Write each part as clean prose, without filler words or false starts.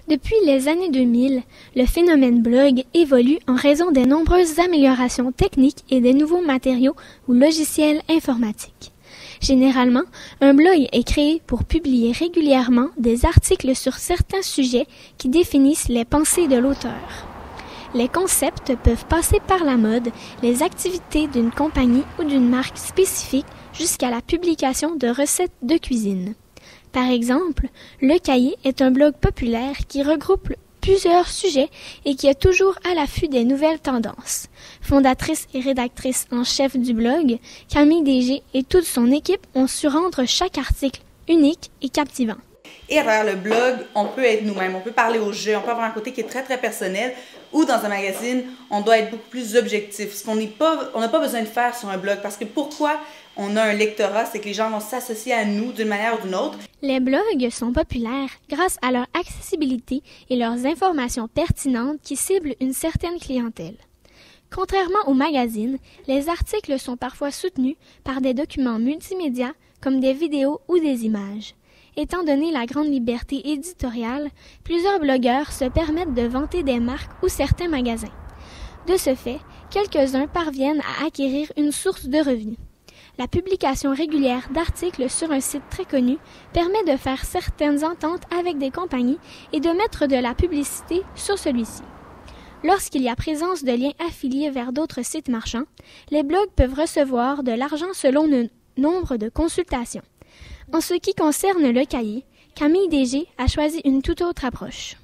Depuis les années 2000, le phénomène blog évolue en raison des nombreuses améliorations techniques et des nouveaux matériaux ou logiciels informatiques. Généralement, un blog est créé pour publier régulièrement des articles sur certains sujets qui définissent les pensées de l'auteur. Les concepts peuvent passer par la mode, les activités d'une compagnie ou d'une marque spécifique jusqu'à la publication de recettes de cuisine. Par exemple, Le Cahier est un blog populaire qui regroupe plusieurs sujets et qui est toujours à l'affût des nouvelles tendances. Fondatrice et rédactrice en chef du blog, Camille Desgé et toute son équipe ont su rendre chaque article unique et captivant. Et à travers le blog, on peut être nous-mêmes, on peut parler au jeu, on peut avoir un côté qui est très, très personnel, ou dans un magazine, on doit être beaucoup plus objectif. Ce qu'on n'a pas besoin de faire sur un blog, parce que pourquoi on a un lectorat, c'est que les gens vont s'associer à nous d'une manière ou d'une autre. Les blogs sont populaires grâce à leur accessibilité et leurs informations pertinentes qui ciblent une certaine clientèle. Contrairement aux magazines, les articles sont parfois soutenus par des documents multimédia comme des vidéos ou des images. Étant donné la grande liberté éditoriale, plusieurs blogueurs se permettent de vanter des marques ou certains magasins. De ce fait, quelques-uns parviennent à acquérir une source de revenus. La publication régulière d'articles sur un site très connu permet de faire certaines ententes avec des compagnies et de mettre de la publicité sur celui-ci. Lorsqu'il y a présence de liens affiliés vers d'autres sites marchands, les blogs peuvent recevoir de l'argent selon le nombre de consultations. En ce qui concerne Le Cahier, Camille Desgé a choisi une toute autre approche.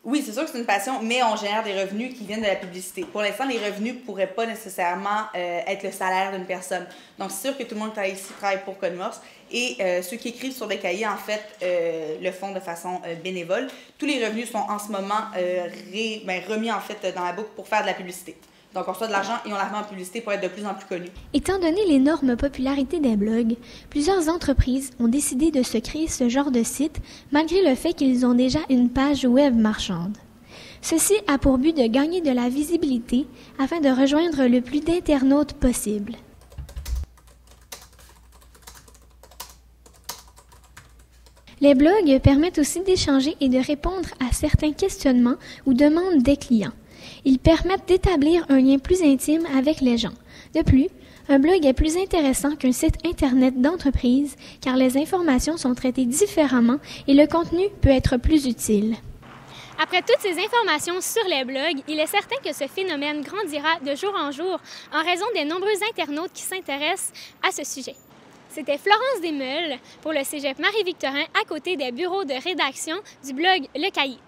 Oui, c'est sûr que c'est une passion, mais on génère des revenus qui viennent de la publicité. Pour l'instant, les revenus ne pourraient pas nécessairement être le salaire d'une personne. Donc, c'est sûr que tout le monde qui travaille ici travaille pour Code Morse. Et ceux qui écrivent sur Le Cahier, en fait, le font de façon bénévole. Tous les revenus sont en ce moment remis en fait dans la boucle pour faire de la publicité. Donc, on reçoit de l'argent et on la remet en publicité pour être de plus en plus connus. Étant donné l'énorme popularité des blogs, plusieurs entreprises ont décidé de se créer ce genre de site malgré le fait qu'ils ont déjà une page web marchande. Ceci a pour but de gagner de la visibilité afin de rejoindre le plus d'internautes possible. Les blogs permettent aussi d'échanger et de répondre à certains questionnements ou demandes des clients. Ils permettent d'établir un lien plus intime avec les gens. De plus, un blog est plus intéressant qu'un site Internet d'entreprise car les informations sont traitées différemment et le contenu peut être plus utile. Après toutes ces informations sur les blogs, il est certain que ce phénomène grandira de jour en jour en raison des nombreux internautes qui s'intéressent à ce sujet. C'était Florence Desmeules pour le Cégep Marie-Victorin à côté des bureaux de rédaction du blog Le Cahier.